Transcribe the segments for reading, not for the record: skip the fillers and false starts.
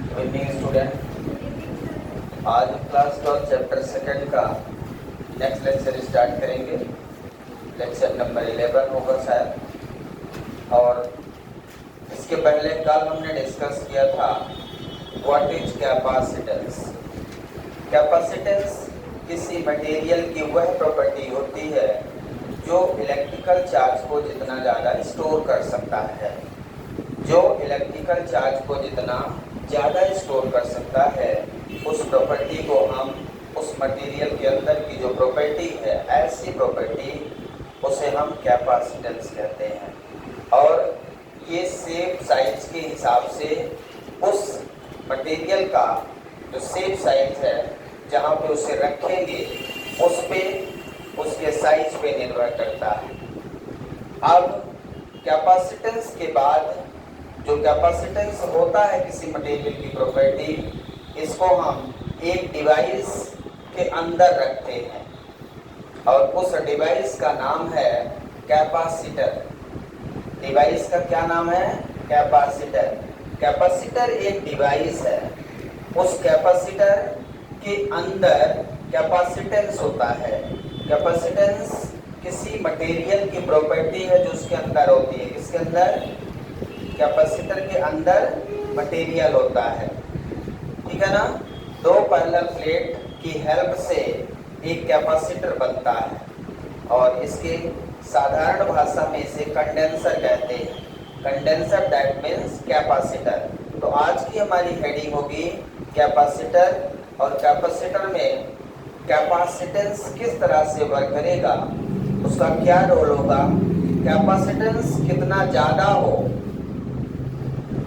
Good evening student. आज हम class 12 chapter second का नेक्स्ट लेक्चर स्टार्ट करेंगे। लेक्चर नंबर 11 होगा शायद। और इसके पहले कल हमने डिस्कस किया था व्हाट इज कैपेसिटेंस। कैपेसिटेंस किसी मटेरियल की वह प्रॉपर्टी होती है जो इलेक्ट्रिकल चार्ज को जितना ज़्यादा स्टोर कर सकता है। जो इलेक्ट्रिकल चार्ज को जितना ज़्यादा स्टोर कर सकता है उस प्रॉपर्टी को हम, उस मटेरियल के अंदर की जो प्रॉपर्टी है, ऐसी प्रॉपर्टी उसे हम कैपेसिटेंस कहते हैं। और ये शेप साइज के हिसाब से उस मटेरियल का जो शेप साइज है, जहाँ पे उसे रखेंगे उस पे, उसके साइज पे निर्भर करता है। अब कैपेसिटेंस के बाद जो कैपेसिटेंस होता है किसी मटेरियल की प्रॉपर्टी, इसको हम एक डिवाइस के अंदर रखते हैं और उस डिवाइस का नाम है कैपेसिटर। डिवाइस का क्या नाम है? कैपेसिटर। कैपेसिटर एक डिवाइस है। उस कैपेसिटर के अंदर कैपेसिटेंस होता है। कैपेसिटेंस किसी मटेरियल की प्रॉपर्टी है जो उसके अंदर होती है। किसके अंदर? कैपेसिटर के अंदर मटेरियल होता है, ठीक है ना। दो पैरेलल प्लेट की हेल्प से एक कैपेसिटर बनता है और इसके साधारण भाषा में इसे कंडेंसर कहते हैं। Condenser that means capacitor. तो आज की हमारी हेडिंग होगी कैपेसिटर, और कैपेसिटर में कैपेसिटेंस किस तरह से वर्क करेगा, उसका क्या रोल होगा, कैपेसिटेंस कितना ज़्यादा हो,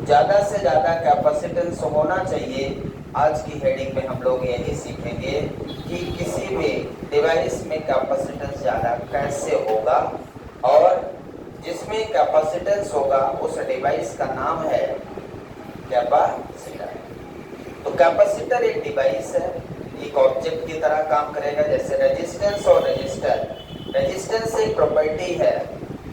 ज़्यादा से ज़्यादा कैपेसिटेंस होना चाहिए। आज की हेडिंग में हम लोग यही सीखेंगे कि किसी भी डिवाइस में कैपेसिटेंस ज़्यादा कैसे होगा, और जिसमें कैपेसिटेंस होगा उस डिवाइस का नाम है कैपेसिटर। तो कैपेसिटर एक डिवाइस है, एक ऑब्जेक्ट की तरह काम करेगा जैसे रेजिस्टेंस और रजिस्टर। रेजिस्टेंस एक प्रॉपर्टी है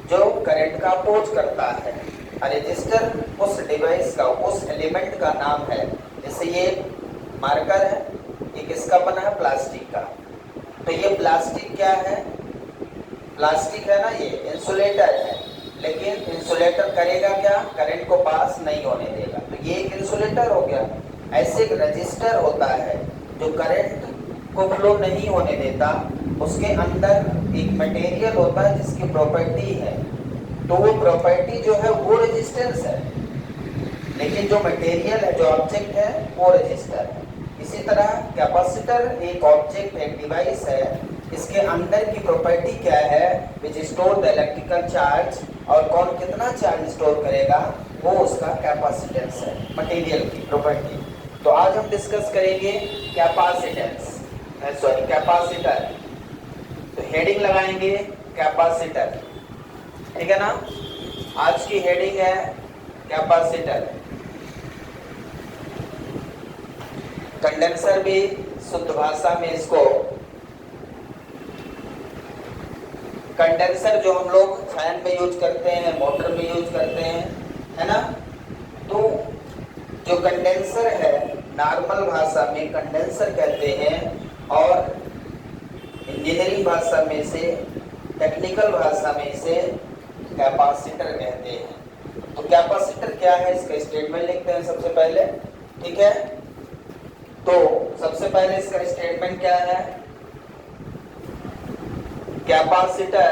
जो करंट का अपोज करता है। रजिस्टर उस डिवाइस का, उस एलिमेंट का नाम है। जैसे ये मार्कर है, ये किसका बना है? प्लास्टिक का। तो ये प्लास्टिक क्या है? प्लास्टिक है ना, ये इंसुलेटर है। लेकिन इंसुलेटर करेगा क्या? करंट को पास नहीं होने देगा, तो ये एक इंसुलेटर हो गया। ऐसे एक रजिस्टर होता है जो करंट को फ्लो नहीं होने देता। उसके अंदर एक मटेरियल होता है जिसकी प्रॉपर्टी है, तो वो प्रॉपर्टी जो है वो रेजिस्टेंस है, लेकिन जो मटेरियल है, जो ऑब्जेक्ट है, वो रेजिस्टर है। इसी तरह कैपेसिटर एक ऑब्जेक्ट है, डिवाइस है। इसके अंदर की प्रॉपर्टी क्या है? विच स्टोर द इलेक्ट्रिकल चार्ज। और कौन कितना चार्ज स्टोर करेगा, वो उसका कैपेसिटेंस है, मटेरियल की प्रॉपर्टी। तो आज हम डिस्कस करेंगे कैपेसिटेंस, सॉरी कैपेसिटर। तो हेडिंग लगाएंगे कैपेसिटर, ठीक है ना। आज की हेडिंग है कैपेसिटर। कंडेंसर भी शुद्ध भाषा में इसको, कंडेंसर जो हम लोग फैन में यूज करते हैं, मोटर में यूज करते हैं, है ना। तो जो कंडेंसर है, नॉर्मल भाषा में कंडेंसर कहते हैं, और इंजीनियरिंग भाषा में से, टेक्निकल भाषा में इसे कैपेसिटर कहते हैं। तो कैपेसिटर क्या है, इसका स्टेटमेंट लिखते हैं सबसे पहले, ठीक है। तो सबसे पहले इसका स्टेटमेंट क्या है? Capacitor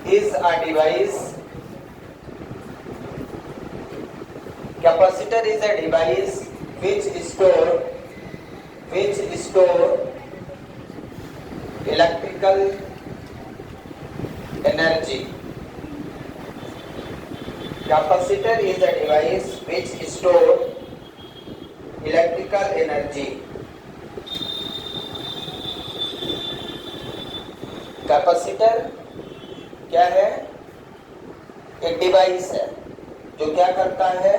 is a device, capacitor is a device which store electrical energy. Capacitor is a device which store electrical energy. Capacitor क्या है? एक डिवाइस है जो क्या करता है?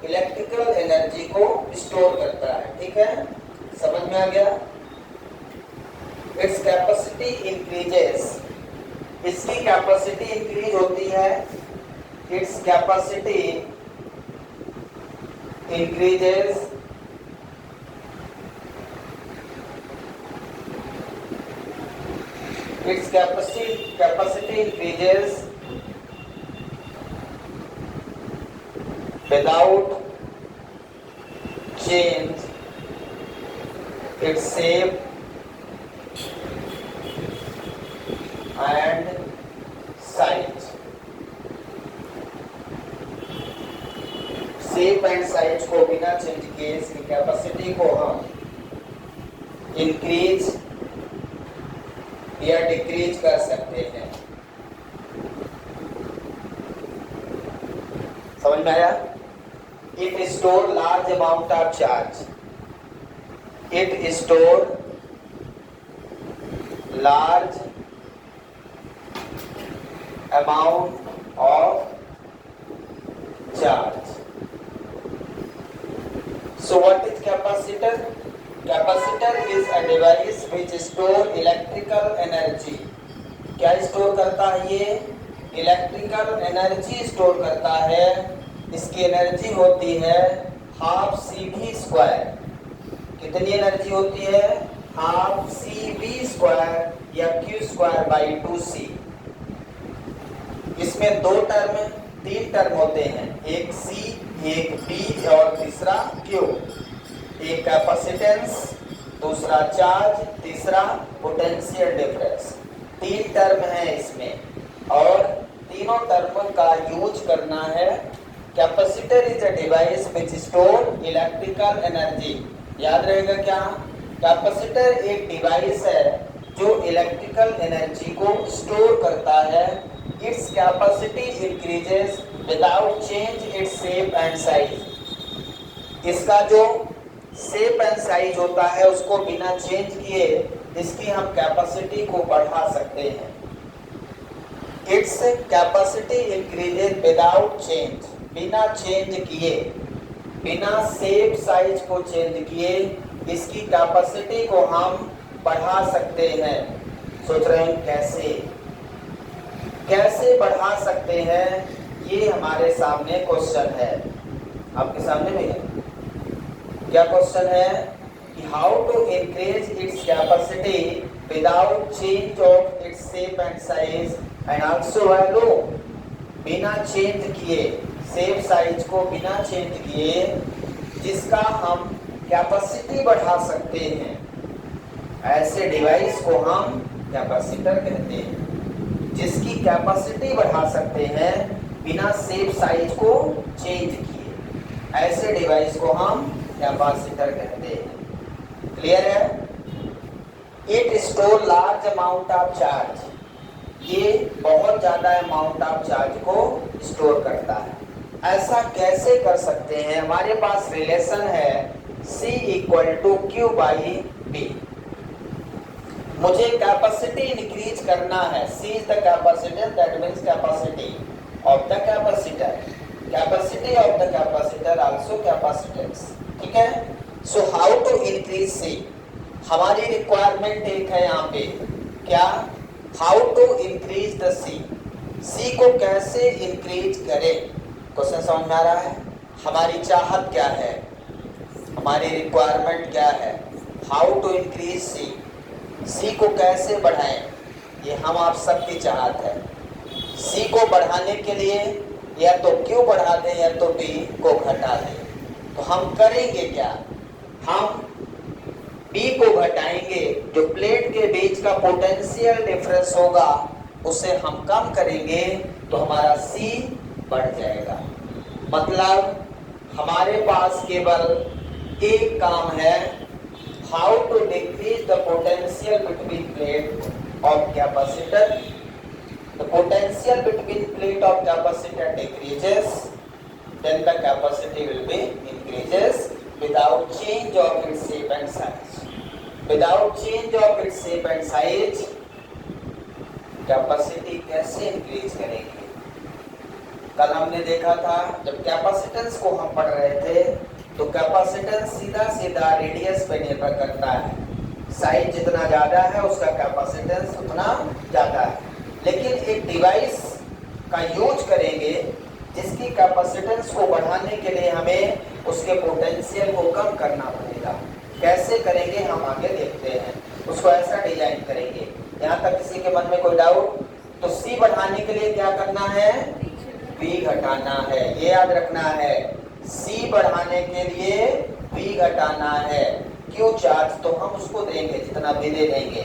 इलेक्ट्रिकल एनर्जी को स्टोर करता है, ठीक है। समझ में आ गया? इट्स कैपेसिटी इंक्रीजेस, इसकी कैपेसिटी इंक्रीज होती है। Its capacity increases its capacity increases without change its shape and size. Shape and size को बिना चेंज किए इसकी कैपेसिटी को हम इंक्रीज या डिक्रीज कर सकते हैं। समझ में आया? It store large amount of charge, it store large amount of charge. So what is capacitor? Capacitor is a device which store electrical energy. क्या स्टोर करता है ये? इलेक्ट्रिकल एनर्जी स्टोर करता है। इसकी एनर्जी होती है हाफ सी वी स्क्वायर। कितनी एनर्जी होती है? हाफ सी वी स्क्वायर या क्यू स्क्वायर बाई 2c। इसमें तीन टर्म होते हैं, एक C, एक B और तीसरा Q। एक कैपेसिटेंस, दूसरा चार्ज, तीसरा पोटेंशियल डिफरेंस। तीन टर्म है इसमें और तीनों टर्म का यूज करना है। Capacitor is a device which store electrical energy. याद रहेगा क्या? कैपेसिटर एक डिवाइस है जो इलेक्ट्रिकल एनर्जी को स्टोर करता है। Its capacity increases without change its shape and size। इसका जो शेप एंड साइज होता है उसको बिना चेंज किए इसकी हम कैपेसिटी को बढ़ा सकते हैं। Its capacity increases without change, बिना चेंज किए, बिना शेप साइज को चेंज किए इसकी कैपेसिटी को हम बढ़ा सकते हैं। सोच रहे हैं कैसे बढ़ा सकते हैं? ये हमारे सामने क्वेश्चन है। आपके सामने भी है। क्या क्वेश्चन है कि how to increase its capacity without change of its shape and size and also value. बिना चेंज किए, शेप साइज को बिना चेंज किए जिसका हम कैपेसिटी बढ़ा सकते हैं, ऐसे डिवाइस को हम कैपेसिटर कहते हैं। जिसकी कैपेसिटी बढ़ा सकते हैं बिना शेप साइज को चेंज किए, ऐसे डिवाइस को हम कैपेसिटर कहते हैं। क्लियर है? It store large amount of charge. ये बहुत ज्यादा अमाउंट ऑफ चार्ज को स्टोर करता है। ऐसा कैसे कर सकते हैं? हमारे पास रिलेशन है C = Q by B। मुझे कैपेसिटी इंक्रीज करना है। C is the capacitor, that means capacity of the capacitor, capacity of the capacitor also capacitance। ठीक है? So how to increase C? हमारी रिक्वायरमेंट एक है यहाँ पे, क्या? How to increase the C? C को कैसे इंक्रीज करें? क्वेश्चन समझ में आ रहा है? हमारी चाहत क्या है, हमारी रिक्वायरमेंट क्या है? How to increase C? C को कैसे बढ़ाएं, ये हम आप सबकी चाहत है। C को बढ़ाने के लिए या तो Q बढ़ा दें या तो B को घटा दें। तो हम करेंगे क्या? हम B को घटाएंगे, जो प्लेट के बीच का पोटेंशियल डिफरेंस होगा उसे हम कम करेंगे तो हमारा C बढ़ जाएगा। मतलब हमारे पास केवल एक काम है, how to decrease the potential between plate of capacitor. The potential between plate of capacitor decreases, then the capacity will be increases without change of its shape and size. Without change of its shape and size, capacity कैसे increase करेंगे? कल हमने देखा था जब capacitance को हम पढ़ रहे थे तो कैपेसिटेंस सीधा रेडियस पे निर्भर करता है। साइज जितना ज्यादा है उसका कैपेसिटेंस उतना ज्यादा है। लेकिन एक डिवाइस का यूज करेंगे जिसकी कैपेसिटेंस को बढ़ाने के लिए हमें उसके पोटेंशियल को कम करना पड़ेगा। कैसे करेंगे हम आगे देखते हैं, उसको ऐसा डिजाइन करेंगे। यहाँ तक किसी के मन में कोई डाउट? तो C बढ़ाने के लिए क्या करना है? V घटाना है, ये याद रखना है। C बढ़ाने के लिए V घटाना है। क्यों? चार्ज तो हम उसको देंगे जितना भी दे देंगे,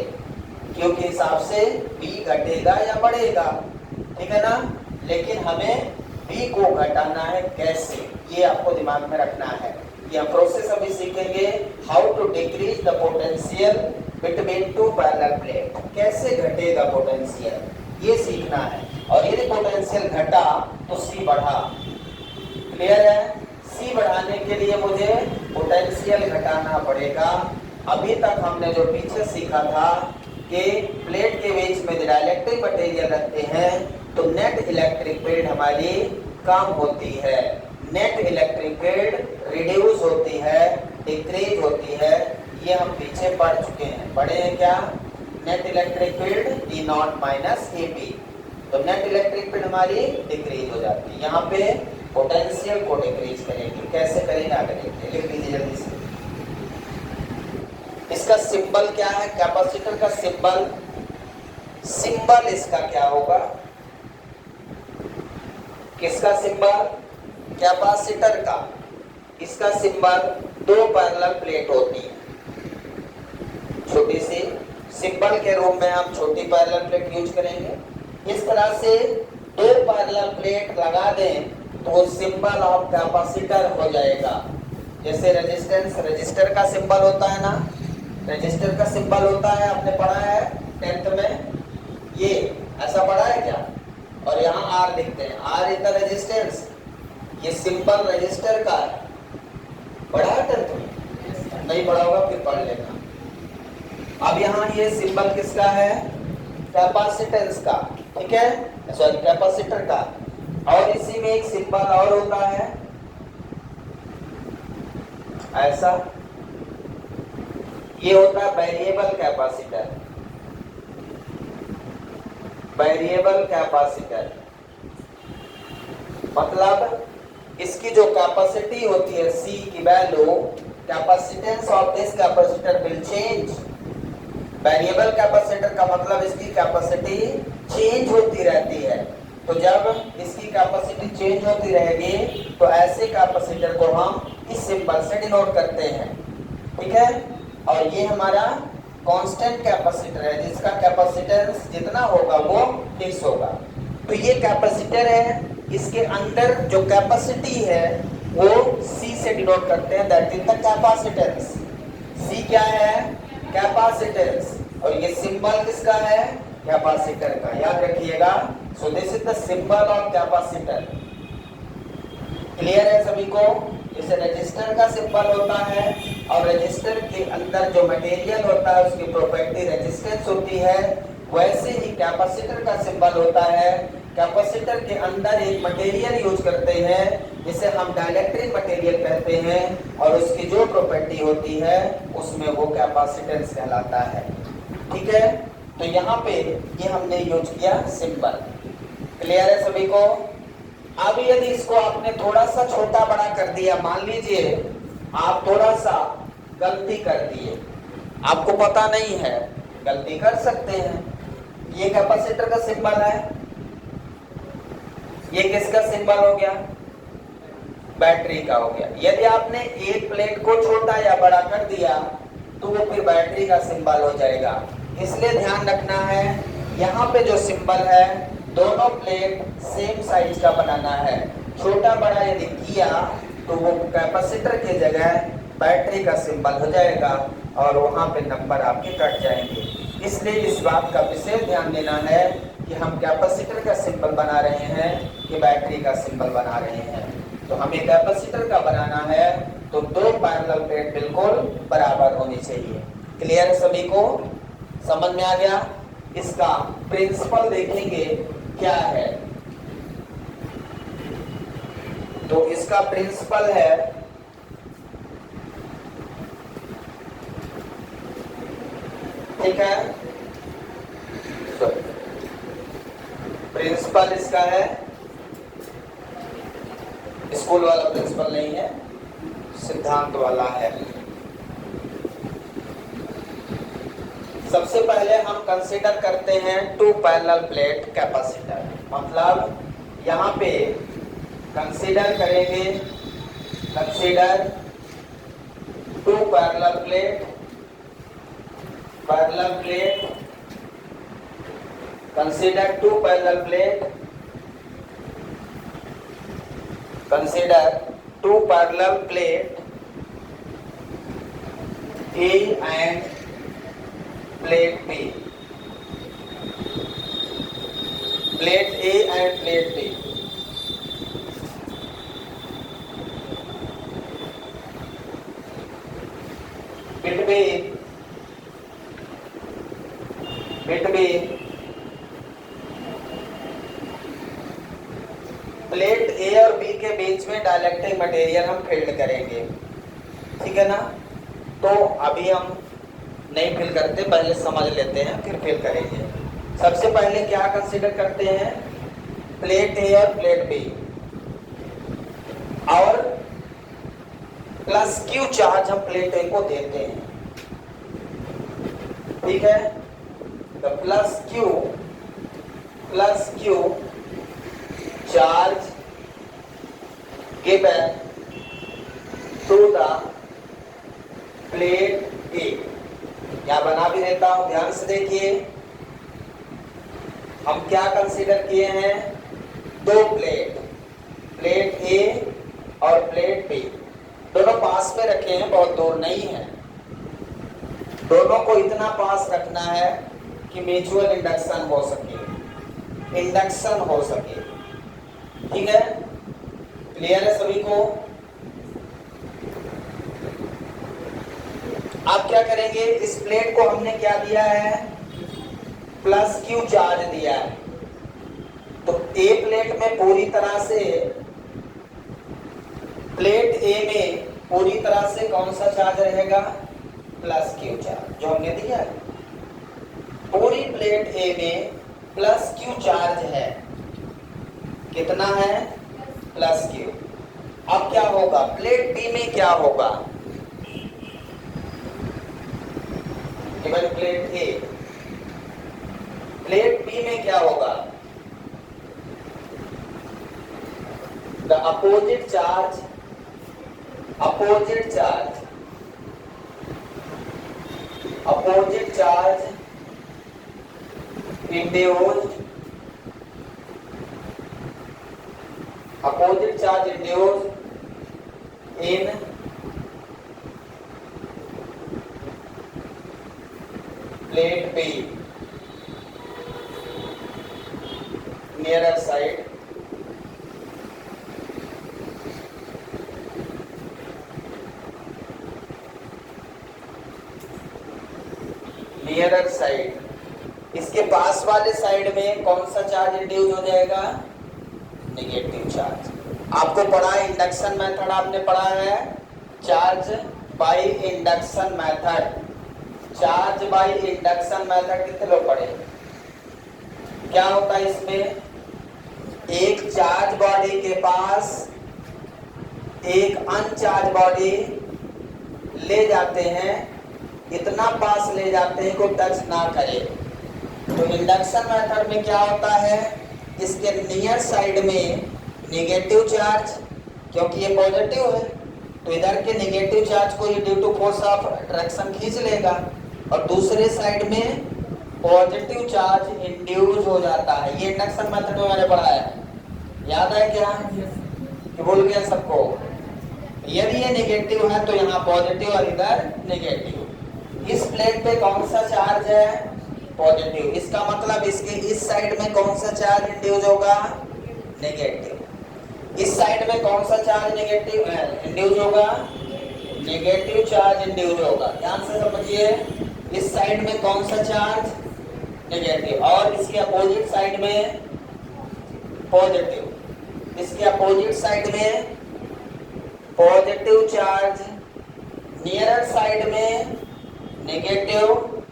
क्यों के हिसाब से V घटेगा या बढ़ेगा, ठीक है ना। लेकिन हमें V को घटाना है, कैसे, ये आपको दिमाग में रखना है। यह प्रोसेस अभी सीखेंगे, how to decrease the potential between two parallel plate. कैसे घटेगा पोटेंशियल, ये सीखना है। और यदि पोटेंशियल घटा तो C बढ़ा। क्लियर है? C बढ़ाने के लिए मुझे पोटेंशियल घटाना पड़ेगा। अभी तक हमने जो पीछे सीखा था कि प्लेट के बीच में डाइलेक्ट्रिक मटेरियल रखते हैं तो नेट इलेक्ट्रिक फील्ड हमारी कम होती है, नेट इलेक्ट्रिक फील्ड रिड्यूस होती है, डिक्रीज होती है। ये हम पीछे पढ़ चुके हैं। पढ़े हैं क्या? Net electric field E not minus EP, तो नेट इलेक्ट्रिक फील्ड हमारी डिक्रीज हो जाती है। यहाँ पे पोटेंशियल को डिक्रीज करेंगे। कैसे करेंगे आगे देखते हैं, लिख लीजिए जल्दी से। इसका सिंबल क्या है? कैपेसिटर का सिंबल, सिंबल इसका क्या होगा? किसका सिंबल? कैपेसिटर का। इसका सिंबल दो पैरेलल प्लेट होती है, छोटी सी। सिंबल के रूप में हम छोटी पैरेलल प्लेट यूज करेंगे। इस तरह से दो पैरेलल प्लेट लगा दें तो वो सिंबल ऑफ कैपेसिटर हो जाएगा। जैसे रेजिस्टेंस, रजिस्टर का सिंबल होता है ना, रजिस्टर का सिंबल होता है, आपने पढ़ा है 10th में, ये ऐसा पढ़ा है क्या? और यहाँ R लिखते हैं, R इज द रेजिस्टेंस। ये सिंबल रजिस्टर का है, पढ़ा है 10th में? नहीं पढ़ा होगा फिर पढ़ लेना। अब यहाँ ये सिंबल किसका है? कैपेसिटेंस का, ठीक है, सॉरी कैपेसिटर का। और इसी में एक सिंबल और होता है ऐसा, ये होता है वेरिएबल कैपेसिटर। वेरिएबल कैपेसिटर मतलब इसकी जो कैपेसिटी होती है C की value, capacitance of this capacitor will change. Variable capacitor का मतलब इसकी कैपेसिटी चेंज होती रहती है। तो जब इसकी कैपेसिटी चेंज होती रहेगी तो ऐसे कैपेसिटर को हम इस सिंबल से डिनोट करते हैं, ठीक है। और ये हमारा कांस्टेंट कैपेसिटर है, जिसका कैपेसिटेंस जितना होगा वो फिक्स होगा। तो ये कैपेसिटर है, इसके अंदर जो कैपेसिटी है वो C से डिनोट करते हैं, that is the capacitance. C क्या है? कैपेसिटेंस। और ये सिंबल किसका है? कैपेसिटर का, याद रखिएगा। So this is the symbol of capacitor. Clear है सभी को? जैसे रजिस्टर का सिंबल होता है और रजिस्टर के अंदर जो मटेरियल होता है उसकी प्रॉपर्टी रेजिस्टेंस होती है, वैसे ही कैपेसिटर का सिंबल होता है। कैपेसिटर के अंदर एक मटेरियल यूज करते हैं जिसे हम डाइलेक्ट्रिक मटेरियल कहते हैं, और उसकी जो प्रॉपर्टी होती है उसमें वो कैपेसिटेंस कहलाता है, ठीक है। तो यहाँ पे ये हमने यूज किया सिंबल। क्लियर है सभी को? अब यदि इसको आपने थोड़ा सा छोटा बड़ा कर दिया, मान लीजिए आप थोड़ा सा गलती कर दिए, आपको पता नहीं है, गलती कर सकते हैं। ये कैपेसिटर का सिंबल है, ये किसका सिंबल हो गया? बैटरी का हो गया। यदि आपने एक प्लेट को छोटा या बड़ा कर दिया तो वो फिर बैटरी का सिंबल हो जाएगा। इसलिए ध्यान रखना है, यहाँ पे जो सिंबल है दोनों प्लेट सेम साइज का बनाना है। छोटा बड़ा यदि किया तो वो कैपेसिटर की जगह बैटरी का सिंबल हो जाएगा और वहाँ पे नंबर आपके कट जाएंगे। इसलिए इस बात का विशेष ध्यान देना है कि हम कैपेसिटर का सिंबल बना रहे हैं कि बैटरी का सिंबल बना रहे हैं। तो हमें कैपेसिटर का बनाना है तो दो पैरेलल प्लेट बिल्कुल बराबर होनी चाहिए। क्लियर है सभी को? समझ में आ गया? इसका प्रिंसिपल देखेंगे क्या है। तो इसका प्रिंसिपल है ठीक है, प्रिंसिपल इसका है स्कूल वाला प्रिंसिपल नहीं है, सिद्धांत वाला है। सबसे पहले हम कंसीडर करते हैं टू पैरेलल प्लेट कैपेसिटर, मतलब यहाँ पे कंसीडर करेंगे, consider two parallel plate, parallel plate, consider two parallel plate, consider two parallel plate A and plate B, plate A and plate B. Between plate A और B के बीच में dielectric material हम field करेंगे, ठीक है ना। तो अभी हम नहीं फिल करते, पहले समझ लेते हैं फिर फिल करेंगे। सबसे पहले क्या कंसीडर करते हैं, प्लेट ए और प्लेट बी, और प्लस क्यू चार्ज हम प्लेट ए को देते हैं, ठीक है। तो plus Q charge given to the plate A. यहाँ बना भी देता हूं, ध्यान से देखिए। हम क्या कंसीडर किए हैं, दो प्लेट, प्लेट ए और प्लेट बी, दोनों पास में रखे हैं, बहुत दूर नहीं है। दोनों को इतना पास रखना है कि म्यूचुअल इंडक्शन हो सके, इंडक्शन हो सके, ठीक है। क्लियर है सभी को। आप क्या करेंगे, इस प्लेट को हमने क्या दिया है, प्लस क्यू चार्ज दिया है। तो ए प्लेट में पूरी तरह से, प्लेट ए में पूरी तरह से कौन सा चार्ज रहेगा, प्लस क्यू चार्ज, जो हमने दिया है। पूरी प्लेट ए में प्लस क्यू चार्ज है, कितना है, प्लस क्यू। अब क्या होगा, प्लेट बी में क्या होगा, केवल प्लेट ए, प्लेट बी में क्या होगा, the opposite charge, opposite charge, opposite charge induced, opposite charge induced in plate B, nearer side, nearer side। इसके पास वाले साइड में कौन सा चार्ज इंड्यूस हो जाएगा, नेगेटिव चार्ज। आपको पढ़ा है इंडक्शन मेथड, आपने पढ़ा है charge by induction method, charge by induction method कितने लोग पढ़े। क्या होता है इसमें, एक चार्ज बॉडी के पास एक अनचार्ज बॉडी ले जाते हैं, इतना पास ले जाते हैं को टच ना करे। तो इंडक्शन मेथड में क्या होता है, इसके नियर साइड में नेगेटिव चार्ज, क्योंकि ये पॉजिटिव है तो इधर के नेगेटिव चार्ज को ये due to force of attraction खींच लेगा, और दूसरे साइड में पॉजिटिव चार्ज इंड्यूस हो जाता है। ये इंडक्शन मेथड में मैंने पढ़ाया, याद है क्या, कि भूल गया सबको। यदि ये नेगेटिव है तो यहाँ पॉजिटिव और इधर नेगेटिव। इस प्लेट पे कौन सा चार्ज है, पॉजिटिव। इसका मतलब इसके इस साइड में कौन सा चार्ज इंड्यूस होगा, नेगेटिव। इस साइड में कौन सा चार्ज नेगेटिव इंड्यूस होगा, नेगेटिव चार्ज इंड्यूस होगा। ध्यान से समझिए, इस साइड में कौन सा चार्ज, नेगेटिव, और इसके अपोजिट साइड में पॉजिटिव। इसके अपोजिट साइड में पॉजिटिव चार्ज, नियरर साइड में नेगेटिव,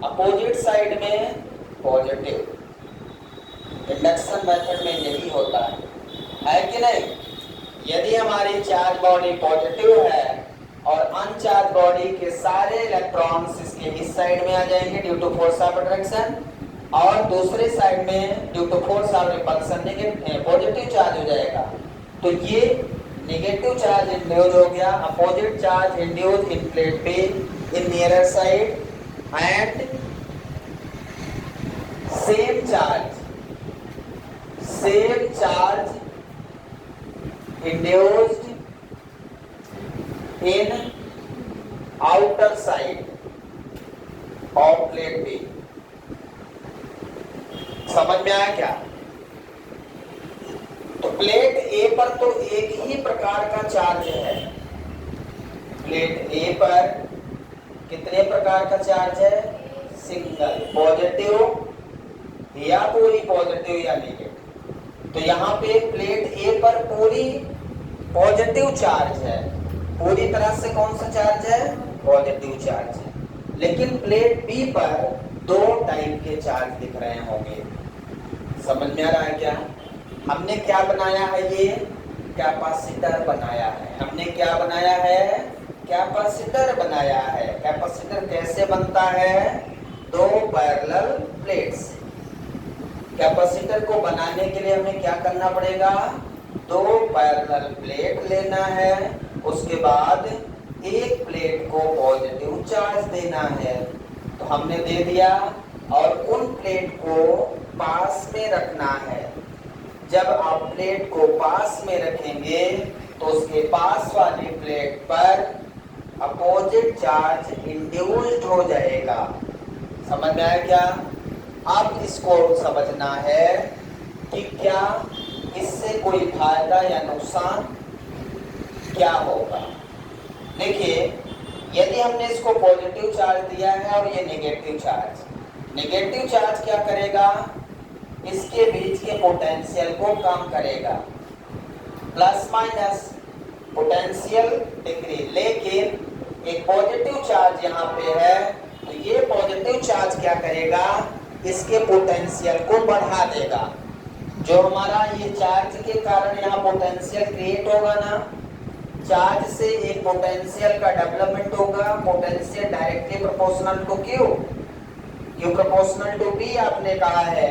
अपोजिट साइड में पॉजिटिव। इंडक्शन मेथड में यही होता है कि नहीं। यदि हमारी चार्ज बॉडी पॉजिटिव है और अनचार्ज बॉडी के सारे इलेक्ट्रॉन्स इसके इस साइड में आ जाएंगे due to force of attraction, और दूसरे साइड में due to force of repulsion positive charge हो जाएगा। तो ये नेगेटिव चार्ज इंड्यूस हो गया, opposite charge induce in plate पे in nearer side, and same charge induced in outer side of plate B. समझ में आया क्या? तो प्लेट ए पर तो एक ही प्रकार का चार्ज है। प्लेट ए पर कितने प्रकार का चार्ज है? सिंगल, पॉजिटिव या पूरी पॉजिटिव या नेगेटिव। तो यहाँ पे प्लेट ए पर पूरी पॉजिटिव चार्ज है, पूरी तरह से कौन सा चार्ज है? पॉजिटिव चार्ज है। लेकिन प्लेट बी पर दो टाइप के चार्ज दिख रहे होंगे। समझ में आ रहा है क्या? हमने क्या बनाया है? ये कैपेसिटर बनाया है। हमने क्या बनाया है? कैपेसिटर बनाया है। कैपेसिटर कैसे बनता है? दो पैरेलल प्लेट्स। कैपेसिटर को बनाने के लिए हमें क्या करना पड़ेगा? दो पैरेलल प्लेट लेना है, उसके बाद एक प्लेट को पॉजिटिव चार्ज देना है। तो हमने दे दिया, और उन प्लेट को पास में रखना है। जब आप प्लेट को पास में रखेंगे तो उसके पास वाली प्लेट पर अपोजिट चार्ज इंड्यूस्ड हो जाएगा। समझ में आया क्या? अब इसको समझना है कि क्या इससे कोई फायदा या नुकसान क्या होगा। देखिए, यदि हमने इसको पॉजिटिव चार्ज दिया है और ये नेगेटिव चार्ज क्या करेगा? इसके बीच के पोटेंशियल को कम करेगा, प्लस माइनस पोटेंशियल डिक्रीज। लेकिन एक पॉजिटिव चार्ज यहाँ पे है, तो ये पॉजिटिव चार्ज क्या करेगा? इसके पोटेंशियल को बढ़ा देगा। जो हमारा ये चार्ज के कारण यहाँ पोटेंशियल क्रिएट होगा ना, चार्ज से एक पोटेंशियल का डेवलपमेंट होगा। Potential directly proportional to Q proportional to B आपने कहा है।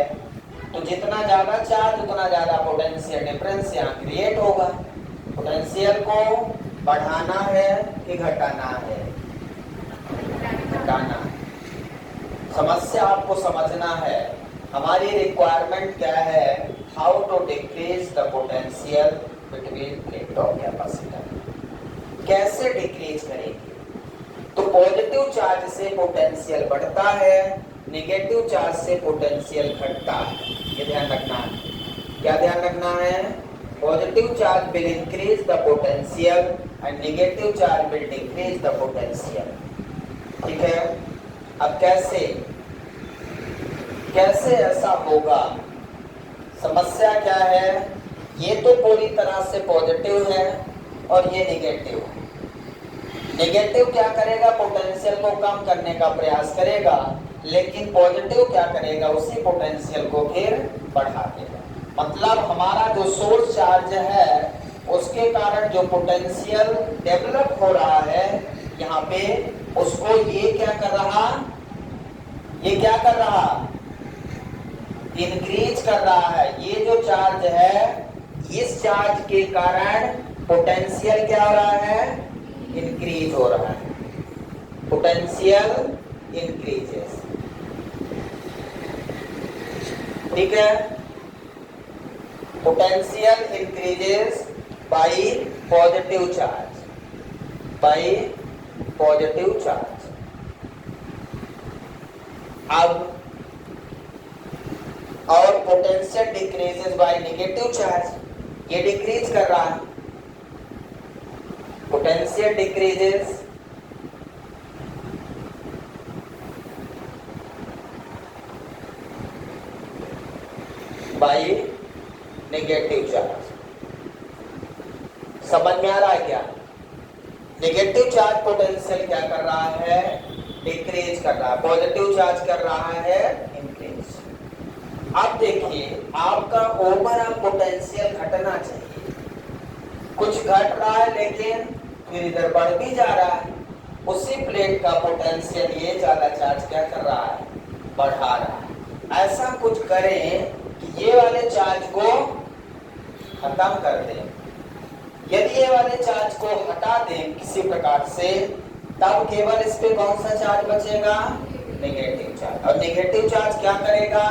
तो जितना ज्यादा चार्ज उतना ज्यादा पोटेंशियल डिफरेंस यहाँ क्रिएट होगा। पोटेंशियल को बढ़ाना है कि घटाना है? घटाना। समस्या आपको समझना है। हमारी रिक्वायरमेंट क्या है? How to decrease the potential between plate of capacitor. कैसे डिक्रीज करेंगे? तो पॉजिटिव चार्ज से पोटेंशियल बढ़ता है, नेगेटिव चार्ज से पोटेंशियल घटता है। ये ध्यान रखना है। क्या ध्यान रखना है? Positive charge will increase the potential and negative charge will decrease the potential. ठीक है? अब कैसे ऐसा होगा? समस्या क्या है? ये तो पूरी तरह से पॉजिटिव है और ये नेगेटिव है। नेगेटिव क्या करेगा? पोटेंशियल को कम करने का प्रयास करेगा, लेकिन पॉजिटिव क्या करेगा? उसी पोटेंशियल को फिर बढ़ा देगा। मतलब हमारा जो सोर्स चार्ज है उसके कारण जो पोटेंशियल डेवलप हो रहा है यहाँ पे, उसको ये क्या कर रहा? इंक्रीज कर रहा है। ये जो चार्ज है, इस चार्ज के कारण पोटेंशियल क्या हो रहा है? इंक्रीज हो रहा है। Potential increases. ठीक है? Potential increases by positive charge. अब और potential decreases by negative charge. ये डिक्रीज कर रहा है। Potential decreases by negative charge. समझ में आ रहा है क्या? नेगेटिव चार्ज पोटेंशियल क्या कर रहा है? डिक्रीज कर रहा है। पॉजिटिव चार्ज कर रहा है इंक्रीज। अब देखिए, आपका ओवरऑल पोटेंशियल घटना चाहिए। कुछ घट रहा है लेकिन फिर इधर बढ़ भी जा रहा है। उसी प्लेट का पोटेंशियल ये ज्यादा चार्ज क्या कर रहा है, बढ़ा रहा है। ऐसा कुछ करें कि ये वाले चार्ज को खत्म कर दें। यदि ये वाले चार्ज को हटा दें किसी प्रकार से, तब केवल इस पे कौन सा चार्ज बचेगा, नेगेटिव चार्ज। और नेगेटिव चार्ज क्या करेगा,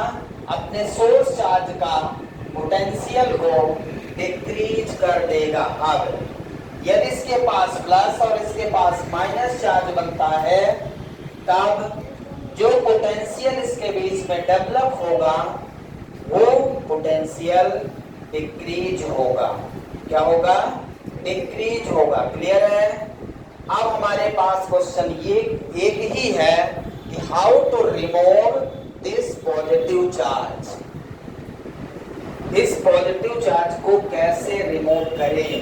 अपने सोर्स चार्ज का पोटेंशियल को डिक्रीज कर देगा। अब यदि इसके पास प्लस और इसके पास माइनस चार्ज बनता है, तब जो पोटेंशियल इसके बीच में डेवलप होगा वो पोटेंशियल डिक्रीज होगा। क्या होगा, डिक्रीज होगा। क्लियर है। अब हमारे पास क्वेश्चन ये एक ही है कि how to remove this positive charge. इस पॉजिटिव चार्ज को कैसे रिमूव करें।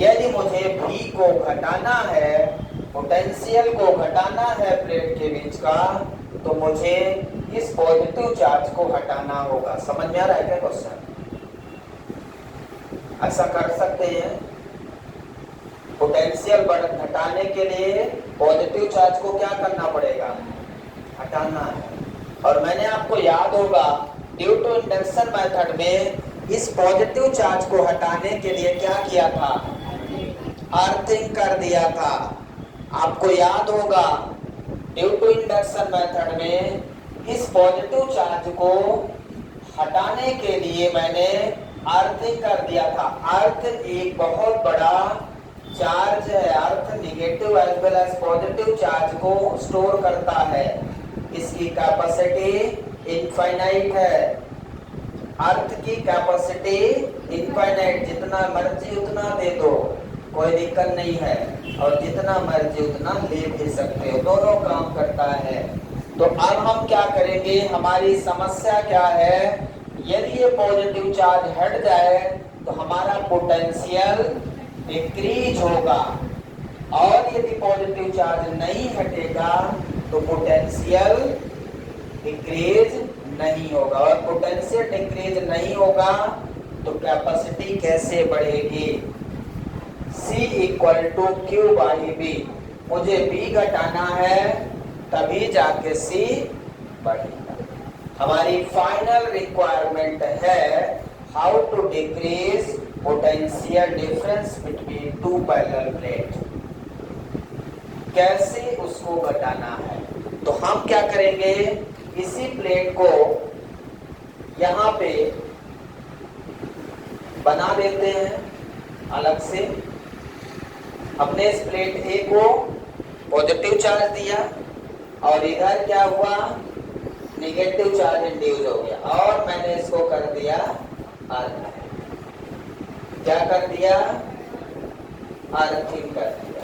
यदि मुझे V को घटाना है, पोटेंशियल को घटाना है प्लेट के बीच का, तो मुझे इस पॉजिटिव चार्ज को हटाना होगा। समझ में आ रहा है क्या क्वेश्चन। ऐसा कर सकते हैं, पोटेंशियल घटाने के लिए पॉजिटिव चार्ज को क्या करना पड़ेगा, हटाना है। और मैंने आपको याद होगा ड्यू टू इंडक्शन मेथड में इस पॉजिटिव चार्ज को हटाने के लिए क्या किया था, अर्थिंग कर दिया था। आपको याद होगा ड्यू टू इंडक्शन मेथड में इस पॉजिटिव चार्ज को हटाने के लिए मैंने अर्थिंग कर दिया था। अर्थ एक बहुत बड़ा चार्ज है। Earth negative as well as positive charge को स्टोर करता है। इसकी कैपेसिटी इनफाइनाइट है। अर्थ की कैपेसिटी इनफाइनाइट, जितना मर्जी उतना दे दो, कोई दिक्कत नहीं है। और जितना मर्जी उतना ले भी सकते हो, दोनों काम करता है। तो अब हम क्या करेंगे, हमारी समस्या क्या है, यदि ये पॉजिटिव चार्ज हट जाए तो हमारा पोटेंशियल डिक्रीज होगा, और यदि पॉजिटिव चार्ज नहीं हटेगा तो पोटेंशियल डिक्रीज नहीं होगा। और पोटेंशियल डिक्रीज नहीं होगा तो कैपेसिटी कैसे बढ़ेगी, C equal to Q by B. मुझे B घटाना है तभी जाके C बढ़ेगा। हमारी फाइनल रिक्वायरमेंट है how to decrease potential difference between two parallel plate. कैसे उसको घटाना है, तो हम क्या करेंगे, इसी प्लेट को यहां पे बना देते हैं अलग से। हमने इस प्लेट ए को पॉजिटिव चार्ज दिया और इधर क्या हुआ, नेगेटिव चार्ज इंड्यूस हो गया, और मैंने इसको कर दिया अर्थ। क्या कर दिया, अर्थिंग कर दिया।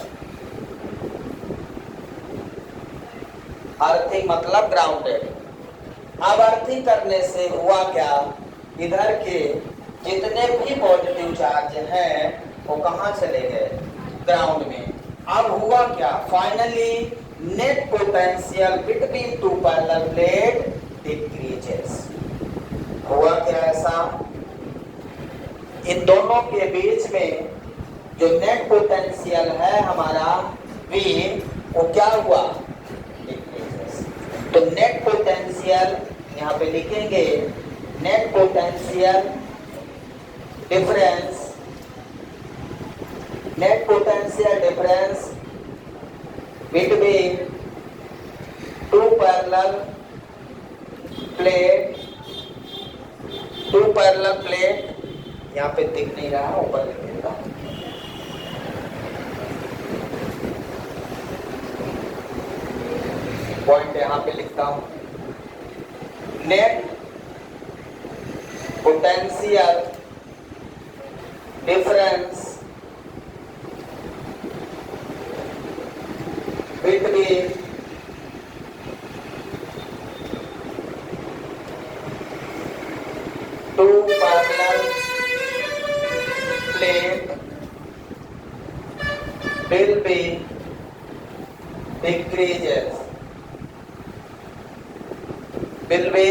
अर्थिंग मतलब ग्राउंडेड। अब अर्थिंग करने से हुआ क्या, इधर के जितने भी पॉजिटिव चार्ज हैं वो कहां चले गए, ग्राउंड में। अब हुआ क्या, finally net potential between two parallel plate decreases. हुआ क्या ऐसा, इन दोनों के बीच में जो नेट पोटेंशियल है हमारा V, वो क्या हुआ, डिक्रीजेस। तो नेट पोटेंशियल यहाँ पे लिखेंगे, net potential difference, net potential difference between two parallel plate, two parallel plate, यहाँ पे दिख नहीं रहा, ऊपर लिख देता हूं। पॉइंट यहाँ पे लिखता हूं, net potential difference between two parallel plate will be decreases, will be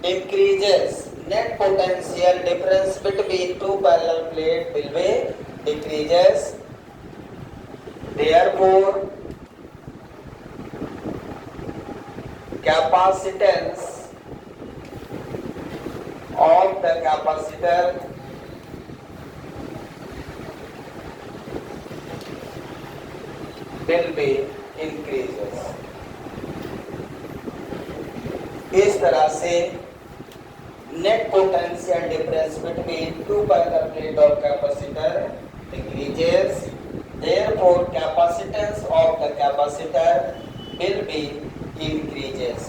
decreases, net potential difference between two parallel plate will be decreases, therefore capacitance of the capacitor will be increases। इस तरह से net potential difference between two parallel plate of capacitor decreases, therefore capacitance of the capacitor will be increases।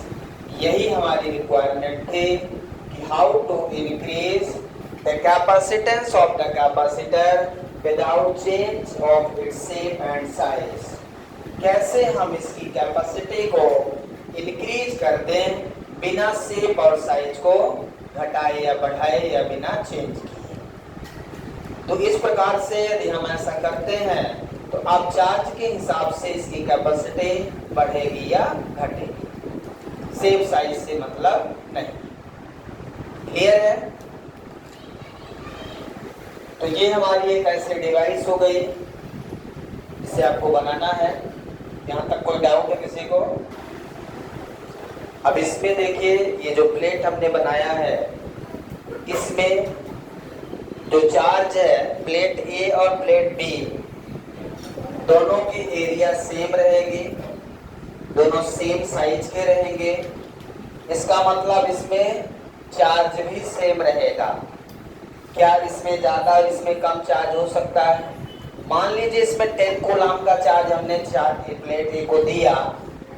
यही हमारी requirement थी कि how to increase the capacitance of the capacitor without change of its shape and size. कैसे हम इसकी capacity को increase कर दें बिना शेप और साइज को घटाए या बढ़ाए या बिना चेंज किए। तो इस प्रकार से यदि हम ऐसा करते हैं तो अब चार्ज के हिसाब से इसकी कैपेसिटी बढ़ेगी या घटेगी, शेप साइज से मतलब नहीं। क्लियर है? तो ये हमारी एक ऐसी डिवाइस हो गई जिसे आपको बनाना है। यहाँ तक कोई डाउट है किसी को? अब इसमें देखिए, ये जो प्लेट हमने बनाया है इसमें जो चार्ज है प्लेट ए और प्लेट बी दोनों की एरिया सेम रहेगी, दोनों सेम साइज के रहेंगे। इसका मतलब इसमें चार्ज भी सेम रहेगा। क्या इसमें ज्यादा और इसमें कम चार्ज हो सकता है? मान लीजिए इसमें 10 कूलम का चार्ज हमने प्लेट ए को दिया,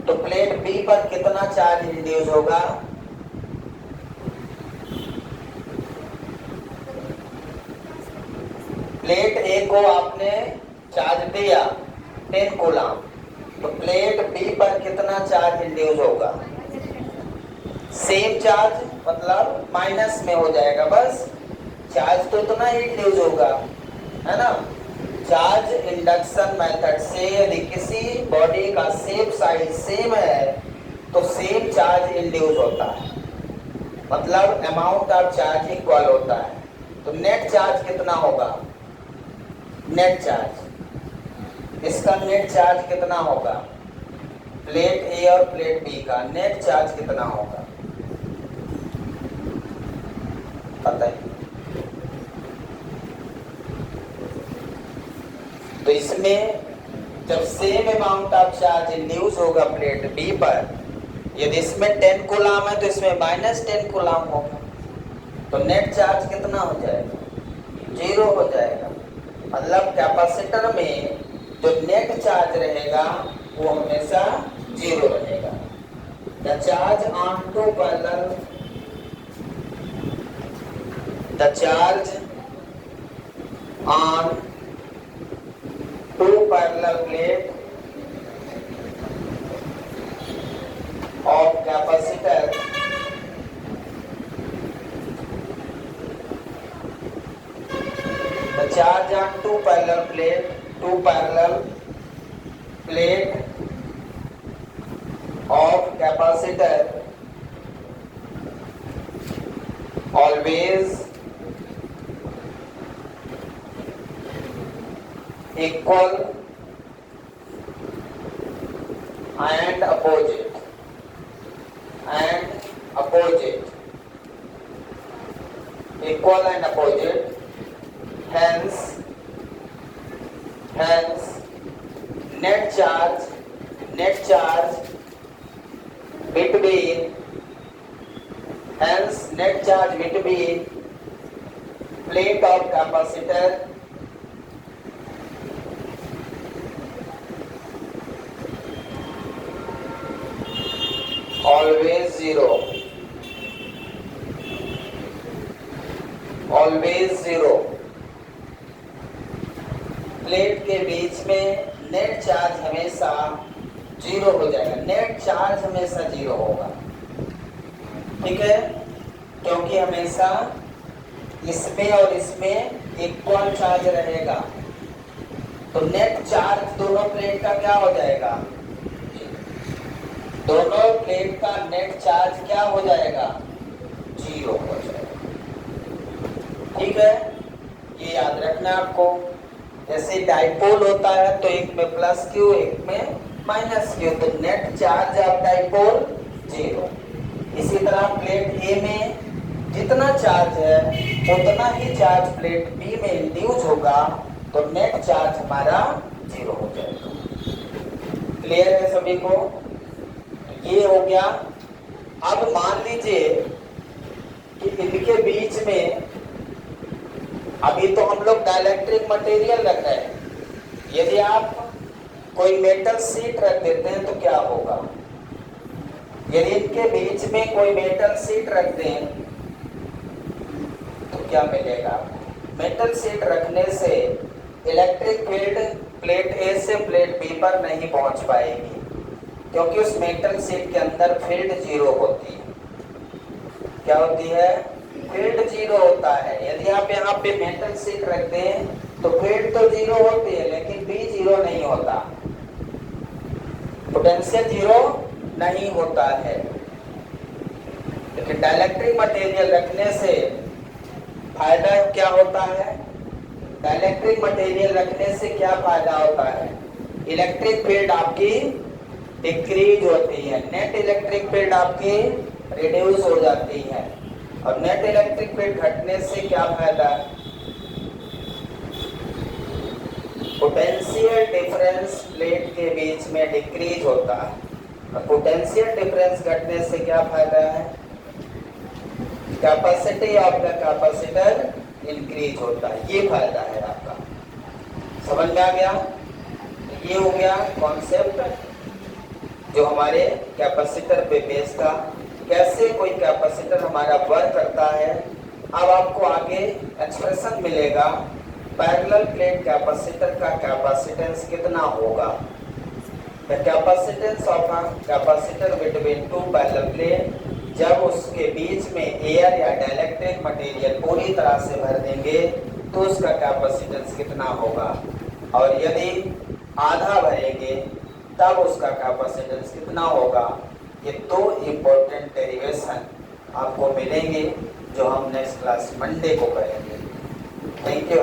तो प्लेट बी पर कितना चार्ज इंड्यूस होगा? प्लेट ए को आपने चार्ज दिया 10 कूलम, तो प्लेट बी पर कितना चार्ज इंड्यूस होगा? सेम चार्ज, मतलब माइनस में हो जाएगा, बस चार्ज तो उतना ही इंड्यूस होगा, है ना। चार्ज इंडक्शन मेथड से यदि किसी बॉडी का शेप साइज सेम है तो सेम चार्ज इंड्यूस होता है, मतलब अमाउंट ऑफ चार्ज इक्वल होता है। तो नेट चार्ज कितना होगा? नेट चार्ज, इसका नेट चार्ज कितना होगा? प्लेट ए और प्लेट बी का नेट चार्ज कितना होगा पता है? तो इसमें जब same amount of charge induce होगा प्लेट बी पर, यदि इसमें 10 कूलम है तो इसमें -10 कूलम होगा, तो नेट चार्ज कितना हो जाएगा? 0 हो जाएगा। मतलब कैपेसिटर में जो नेट चार्ज रहेगा वो हमेशा 0 रहेगा। The charge on two parallel two parallel plate of capacitor the charge on two parallel plate of capacitor always equal and opposite equal and opposite, hence net charge between plate of capacitor always zero। Plate के बीच में net charge हमेशा 0 हो जाएगा, net charge हमेशा 0 होगा, ठीक है, क्योंकि हमेशा इसमें और इसमें इक्वल चार्ज रहेगा। तो नेट चार्ज दोनों प्लेट का क्या हो जाएगा? दोनों प्लेट का नेट चार्ज क्या हो जाएगा? 0 हो जाएगा, ठीक है। ये याद रखना आपको। जैसे डाइपोल होता है तो एक में प्लस क्यू एक में माइनस क्यू, तो नेट चार्ज ऑफ डाइपोल 0। इसी तरह प्लेट ए में जितना चार्ज है उतना ही चार्ज प्लेट बी में इंड्यूस होगा, तो नेट चार्ज हमारा 0 हो जाएगा। क्लियर है सभी को? ये हो गया। अब मान लीजिए कि इनके बीच में अभी तो हम लोग डाइलेक्ट्रिक मटेरियल रख रहे हैं, यदि आप कोई मेटल शीट रख देते हैं तो क्या होगा? यदि इनके बीच में कोई मेटल शीट रख दें तो क्या मिलेगा? मेटल शीट रखने से इलेक्ट्रिक फील्ड प्लेट ए से प्लेट बी पर नहीं पहुंच पाएगी, क्योंकि उस मेटल शीट के अंदर फील्ड 0 होती है। क्या होती है? फील्ड 0 होता है। यदि आप यहाँ पे मेटल शीट रखते हैं तो फील्ड तो 0 होती है, लेकिन बी 0 नहीं होता, पोटेंशियल 0 नहीं होता है। लेकिन डाइलेक्ट्रिक मटेरियल रखने से फायदा क्या होता है? डाइलेक्ट्रिक मटेरियल रखने से क्या फायदा होता है? इलेक्ट्रिक फील्ड आपकी डिक्रीज होती है, नेट इलेक्ट्रिक फील्ड आपकी रिड्यूस हो जाती है। और नेट इलेक्ट्रिक फील्ड घटने से क्या फायदा? पोटेंशियल डिफरेंस प्लेट के बीच में डिक्रीज होता है, और पोटेंशियल डिफरेंस घटने से क्या फायदा है? Capacity of the capacitor increase होता है। ये फायदा है आपका। समझ में आ गया? ये हो गया कॉन्सेप्ट जो हमारे कैपेसिटर पे बेस था, कैसे कोई कैपेसिटर हमारा वर्क करता है। अब आपको आगे एक्सप्रेशन मिलेगा पैरेलल प्लेट कैपेसिटर का कैपेसिटेंस कितना होगा। The capacitance of a capacitor between two parallel plate, जब उसके बीच में एयर या डाइलेक्ट्रिक मटेरियल पूरी तरह से भर देंगे तो उसका कैपेसिटेंस कितना होगा, और यदि आधा भरेंगे तब उसका कैपेसिटेंस कितना होगा। ये 2 इम्पोर्टेंट डेरिवेशन आपको मिलेंगे जो हम नेक्स्ट क्लास मंडे को करेंगे। Thank you.